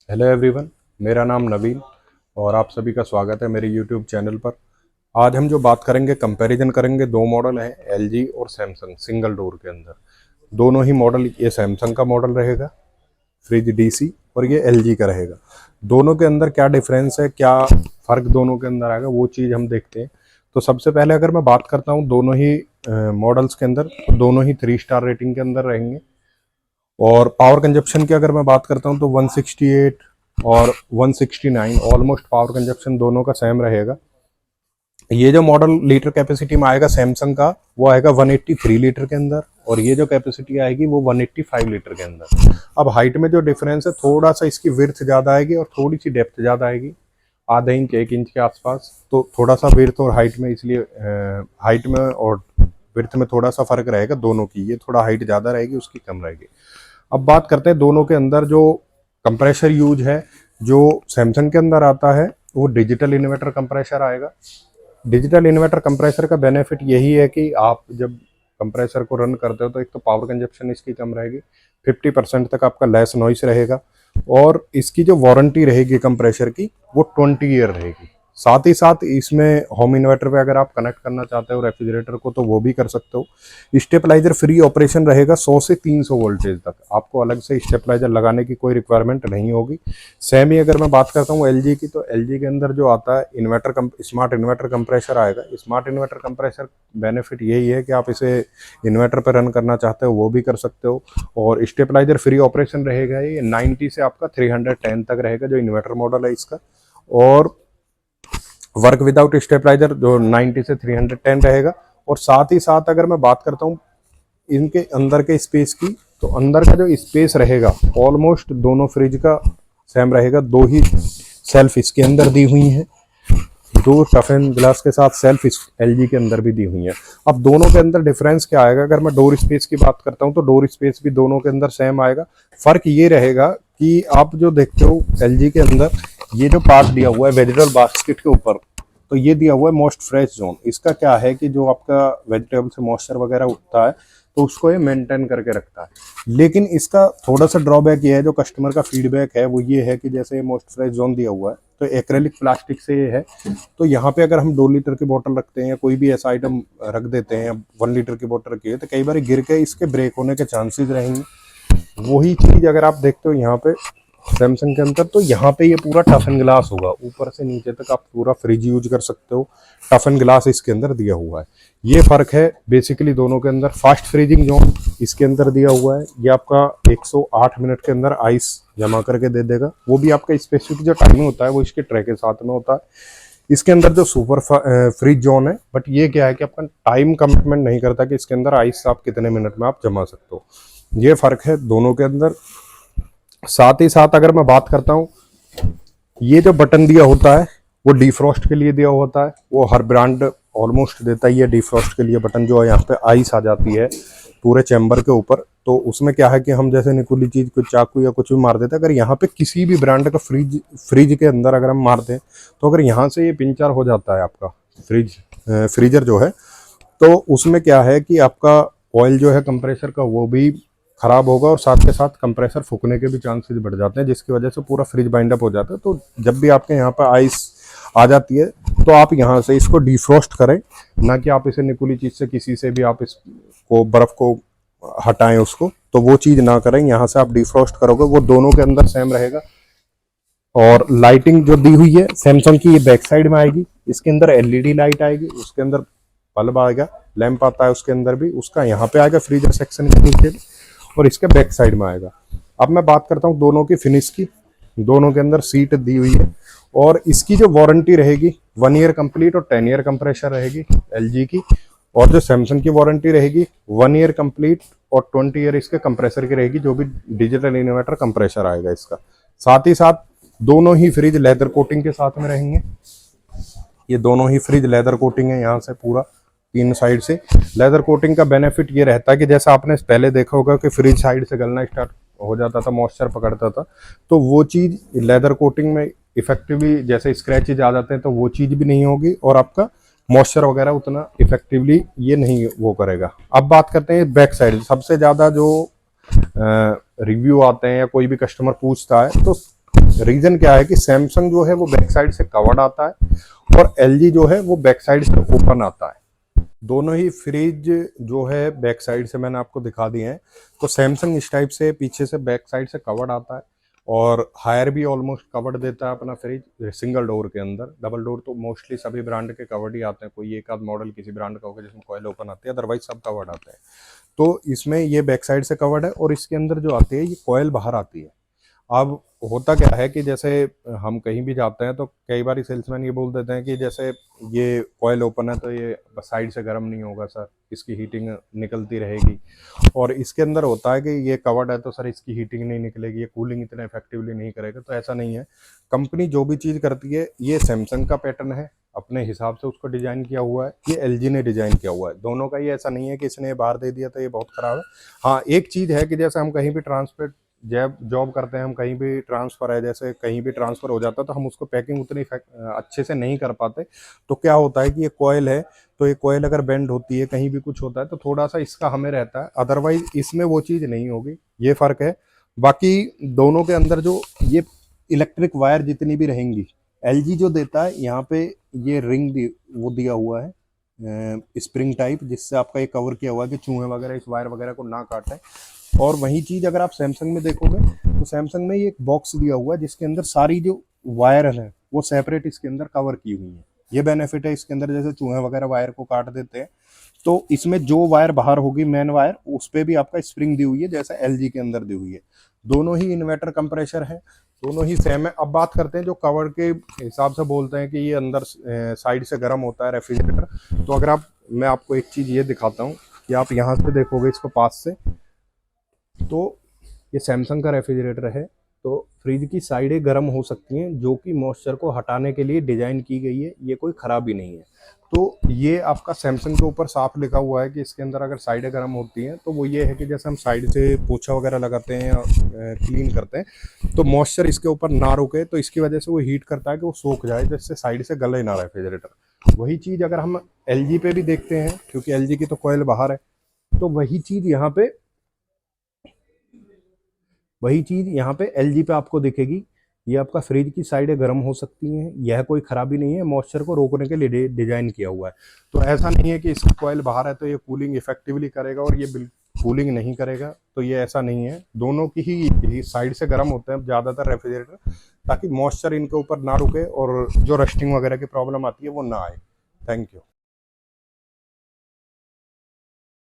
Hello everyone, मेरा नाम नवीन और आप सभी का स्वागत है मेरे यूट्यूब चैनल पर। आज हम जो बात करेंगे, कंपैरिजन करेंगे, दो मॉडल हैं एलजी और सैमसंग सिंगल डोर के अंदर। दोनों ही मॉडल, ये सैमसंग का मॉडल रहेगा फ्रिज डीसी और ये एलजी का रहेगा। दोनों के अंदर क्या डिफरेंस है, क्या फ़र्क दोनों के अंदर आएगा, वो चीज़ हम देखते हैं। तो सबसे पहले अगर मैं बात करता हूँ दोनों ही मॉडल्स के अंदर, तो दोनों ही 3 स्टार रेटिंग के अंदर रहेंगे। और पावर कंजप्शन की अगर मैं बात करता हूं तो 168 और 169 ऑलमोस्ट पावर कंजप्शन दोनों का सेम रहेगा। ये जो मॉडल लीटर कैपेसिटी में आएगा सैमसंग का, वो आएगा 183 लीटर के अंदर, और ये जो कैपेसिटी आएगी वो 185 लीटर के अंदर। अब हाइट में जो डिफरेंस है, थोड़ा सा इसकी विड्थ ज़्यादा आएगी और थोड़ी सी डेप्थ ज़्यादा आएगी, आधा इंच 1 इंच के आसपास। तो थोड़ा सा विड्थ और हाइट में, इसलिए हाइट में और विड्थ में थोड़ा सा फर्क रहेगा दोनों की। ये थोड़ा हाइट ज़्यादा रहेगी, उसकी कम रहेगी। अब बात करते हैं दोनों के अंदर जो कंप्रेसर यूज है। जो सैमसंग के अंदर आता है वो डिजिटल इन्वर्टर कंप्रेसर आएगा। डिजिटल इन्वर्टर कंप्रेसर का बेनिफिट यही है कि आप जब कंप्रेसर को रन करते हो तो एक तो पावर कंजप्शन इसकी कम रहेगी, 50% तक आपका लेस नॉइस रहेगा, और इसकी जो वारंटी रहेगी कंप्रेसर की वो 20 ईयर रहेगी। साथ ही साथ इसमें होम इन्वर्टर पे अगर आप कनेक्ट करना चाहते हो रेफ्रिजरेटर को तो वो भी कर सकते हो। स्टेबलाइजर फ्री ऑपरेशन रहेगा 100 से 300 वोल्टेज तक, आपको अलग से स्टेबलाइजर लगाने की कोई रिक्वायरमेंट नहीं होगी। सेम ही अगर मैं बात करता हूँ एलजी की, तो एलजी के अंदर जो आता है स्मार्ट इन्वर्टर कंप्रेसर आएगा। स्मार्ट इन्वर्टर कंप्रेसर बेनिफिट यही है कि आप इसे इन्वर्टर पर रन करना चाहते हो वो भी कर सकते हो, और स्टेबलाइजर फ्री ऑपरेशन रहेगा। ये 90 से आपका 310 तक रहेगा जो इन्वर्टर मॉडल है इसका, और वर्क विदाउट स्टेबलाइजर जो 90 से 310 रहेगा। और साथ ही साथ अगर मैं बात करता हूँ इनके अंदर के स्पेस की, तो अंदर का जो स्पेस रहेगा ऑलमोस्ट दोनों फ्रिज का सेम रहेगा। दो ही सेल्फ इसके अंदर दी हुई हैं, दो टफन ग्लास के साथ सेल्फ इस एलजी के अंदर भी दी हुई है। अब दोनों के अंदर डिफरेंस क्या आएगा, अगर मैं डोर स्पेस की बात करता हूँ तो डोर स्पेस भी दोनों के अंदर सेम आएगा। फर्क ये रहेगा कि आप जो देखते हो एलजी के अंदर ये जो पार्ट दिया हुआ है वेजिटेबल बास्केट के ऊपर, तो ये दिया हुआ है मोस्ट फ्रेश जोन। इसका क्या है कि जो आपका वेजिटेबल से मॉइस्चर वगैरह उठता है तो उसको ये मेंटेन करके रखता है। लेकिन इसका थोड़ा सा ड्रॉबैक ये है, जो कस्टमर का फीडबैक है वो ये है कि जैसे ये मोस्ट फ्रेश जोन दिया हुआ है तो एक्रेलिक प्लास्टिक से ये है, तो यहाँ पे अगर हम 2 लीटर की बोतल रखते हैं या कोई भी ऐसा आइटम रख देते हैं, 1 लीटर की बोतल रखी है, तो कई बार गिर के इसके ब्रेक होने के चांसेस रहेंगे। वही चीज अगर आप देखते हो यहाँ पे सैमसंग के अंदर, तो यहाँ पे ये पूरा टफन ग्लास होगा, ऊपर से नीचे तक आप पूरा फ्रिज यूज कर सकते हो। टफन ग्लास इसके अंदर दिया हुआ है। ये फर्क है बेसिकली दोनों के अंदर। फास्ट फ्रीजिंग जोन इसके अंदर दिया हुआ है, ये आपका 108 मिनट के अंदर आइस जमा करके दे देगा। वो भी आपका स्पेसिफिक जो टाइमिंग होता है वो इसके ट्रे के साथ में होता है। इसके अंदर जो सुपर फ्रिज जोन है, बट ये क्या है कि आपका टाइम कमिटमेंट नहीं करता कि इसके अंदर आइस आप कितने मिनट में आप जमा सकते हो। ये फर्क है दोनों के अंदर। साथ ही साथ अगर मैं बात करता हूँ, ये जो बटन दिया होता है वो डिफ्रॉस्ट के लिए दिया होता है। वो हर ब्रांड ऑलमोस्ट देता ही है डिफ्रॉस्ट के लिए बटन। जो है यहाँ पे आइस आ जाती है पूरे चैम्बर के ऊपर, तो उसमें क्या है कि हम जैसे निकुली चीज कुछ चाकू या कुछ भी मार देते हैं, अगर यहाँ पे किसी भी ब्रांड का फ्रिज के अंदर अगर हम मारते हैं, तो अगर यहाँ से ये पिंचर हो जाता है आपका फ्रीजर जो है, तो उसमें क्या है कि आपका ऑयल जो है कंप्रेसर का वो भी खराब होगा, और साथ के साथ कंप्रेसर फूकने के भी चांसेस बढ़ जाते हैं, जिसकी वजह से पूरा फ्रिज बाइंड अप हो जाता है। तो जब भी आपके यहाँ पर आइस आ जाती है तो आप यहाँ से इसको डिफ्रॉस्ट करें, ना कि आप इसे निकुली चीज से किसी से भी आप इसको बर्फ को हटाएं उसको, तो वो चीज ना करें। यहाँ से आप डिफ्रॉस्ट करोगे, वो दोनों के अंदर सेम रहेगा। और लाइटिंग जो दी हुई है सैमसंग की, ये बैक साइड में आएगी। इसके अंदर एलईडी लाइट आएगी, उसके अंदर बल्ब आएगा, लैंप आता है उसके अंदर भी, उसका यहाँ पे आएगा फ्रीजर सेक्शन के नीचे, और इसके बैक साइड में आएगा। अब मैं बात करता हूँ दोनों की फिनिश की। दोनों के अंदर सीट दी हुई है, और इसकी जो वारंटी रहेगी 1 ईयर कंप्लीट और 10 ईयर कंप्रेसर रहेगी एलजी की, और जो सैमसंग की वारंटी रहेगी 1 ईयर कंप्लीट और 20 ईयर इसके कंप्रेसर की रहेगी, जो भी डिजिटल इन्वर्टर कंप्रेसर आएगा इसका। साथ ही साथ दोनों ही फ्रिज लेदर कोटिंग के साथ में रहेंगे। ये दोनों ही फ्रिज लेदर कोटिंग है, यहाँ से पूरा 3 साइड से लेदर कोटिंग का बेनिफिट ये रहता है कि जैसा आपने पहले देखा होगा कि फ्रिज साइड से गलना स्टार्ट हो जाता था, मॉइस्चर पकड़ता था, तो वो चीज लेदर कोटिंग में इफेक्टिवली, जैसे स्क्रैचेज आ जाते हैं तो वो चीज भी नहीं होगी, और आपका मॉइस्चर वगैरह उतना इफेक्टिवली ये नहीं वो करेगा। अब बात करते हैं बैक साइड। सबसे ज्यादा जो रिव्यू आते हैं या कोई भी कस्टमर पूछता है, तो रीजन क्या है कि सैमसंग जो है वो बैक साइड से कवर्ड आता है और एलजी जो है वो बैक साइड से ओपन आता है। दोनों ही फ्रिज जो है बैक साइड से मैंने आपको दिखा दिए हैं। तो सैमसंग इस टाइप से पीछे से बैक साइड से कवर्ड आता है और हायर भी ऑलमोस्ट कवर्ड देता है अपना फ्रिज सिंगल डोर के अंदर। डबल डोर तो मोस्टली सभी ब्रांड के कवर्ड ही आते हैं, कोई एक आध मॉडल किसी ब्रांड का होगा जिसमें कॉइल ओपन आती है, अदरवाइज सब कवर्ड आते हैं। तो इसमें ये बैक साइड से कवर्ड है और इसके अंदर जो आती है ये कॉइल बाहर आती है। अब होता क्या है कि जैसे हम कहीं भी जाते हैं तो कई बार सेल्समैन ये बोल देते हैं कि जैसे ये कॉइल ओपन है तो ये साइड से गर्म नहीं होगा सर, इसकी हीटिंग निकलती रहेगी। और इसके अंदर होता है कि ये कवर्ड है तो सर इसकी हीटिंग नहीं निकलेगी, ये कूलिंग इतना इफेक्टिवली नहीं करेगा। तो ऐसा नहीं है, कंपनी जो भी चीज़ करती है, ये सैमसंग का पैटर्न है, अपने हिसाब से उसको डिजाइन किया हुआ है, ये एलजी ने डिजाइन किया हुआ है। दोनों का ही ऐसा नहीं है कि इसने बाहर दे दिया तो ये बहुत खराब है। हाँ, एक चीज़ है कि जैसे हम कहीं भी ट्रांसपोर्ट जॉब करते हैं, हम कहीं भी ट्रांसफ़र है, जैसे कहीं भी ट्रांसफ़र हो जाता है तो हम उसको पैकिंग उतनी अच्छे से नहीं कर पाते। तो क्या होता है कि ये कॉयल है, तो ये कॉयल अगर बेंड होती है, कहीं भी कुछ होता है तो थोड़ा सा इसका हमें रहता है, अदरवाइज इसमें वो चीज़ नहीं होगी। ये फ़र्क है। बाकी दोनों के अंदर जो ये इलेक्ट्रिक वायर जितनी भी रहेंगी, एलजी जो देता है यहाँ पे ये रिंग वो दिया हुआ है स्प्रिंग टाइप, जिससे आपका ये कवर किया हुआ है कि चूहे वगैरह इस वायर वगैरह को ना काटें। और वही चीज़ अगर आप सैमसंग में देखोगे तो सैमसंग में ये एक बॉक्स दिया हुआ है जिसके अंदर सारी जो वायर है वो सेपरेट इसके अंदर कवर की हुई है। ये बेनिफिट है इसके अंदर, जैसे चूहे वगैरह वायर को काट देते हैं तो इसमें जो वायर बाहर होगी मेन वायर, उस पर भी आपका स्प्रिंग दी हुई है जैसे एलजी के अंदर दी हुई है। दोनों ही इन्वर्टर कंप्रेसर है, दोनों ही सेम है। अब बात करते हैं जो कवर के हिसाब से बोलते हैं कि ये अंदर साइड से गर्म होता है रेफ्रिजरेटर। तो अगर मैं आपको एक चीज़ ये दिखाता हूँ कि आप यहाँ से देखोगे इसको पास से, तो ये सैमसंग का रेफ्रिजरेटर है। तो फ्रिज की साइडें गर्म हो सकती हैं जो कि मॉइस्चर को हटाने के लिए डिज़ाइन की गई है, ये कोई ख़राबी नहीं है। तो ये आपका सैमसंग के ऊपर साफ लिखा हुआ है कि इसके अंदर अगर साइडें गर्म होती हैं तो वो ये है कि जैसे हम साइड से पोछा वगैरह लगाते हैं या क्लीन करते हैं तो मॉइस्चर इसके ऊपर ना रुके, तो इसकी वजह से वो हीट करता है कि वो सूख जाए, जिससे साइड से गले ना रेफ्रिजरेटर। वही चीज़ अगर हम एलजी पे भी देखते हैं, क्योंकि एलजी की तो कॉइल बाहर है, तो वही चीज़ यहाँ पे एलजी पे आपको दिखेगी। ये आपका फ्रिज की साइडें गर्म हो सकती हैं, यह कोई ख़राबी नहीं है, मॉइस्चर को रोकने के लिए डिजाइन किया हुआ है। तो ऐसा नहीं है कि इसकी कॉइल बाहर है तो ये कूलिंग इफेक्टिवली करेगा और ये बिल्कुल कूलिंग नहीं करेगा, तो ये ऐसा नहीं है। दोनों की ही साइड से गर्म होते हैं ज़्यादातर रेफ्रिजरेटर, ताकि मॉइस्चर इनके ऊपर ना रुके और जो रस्टिंग वगैरह की प्रॉब्लम आती है वो ना आए। Thank you.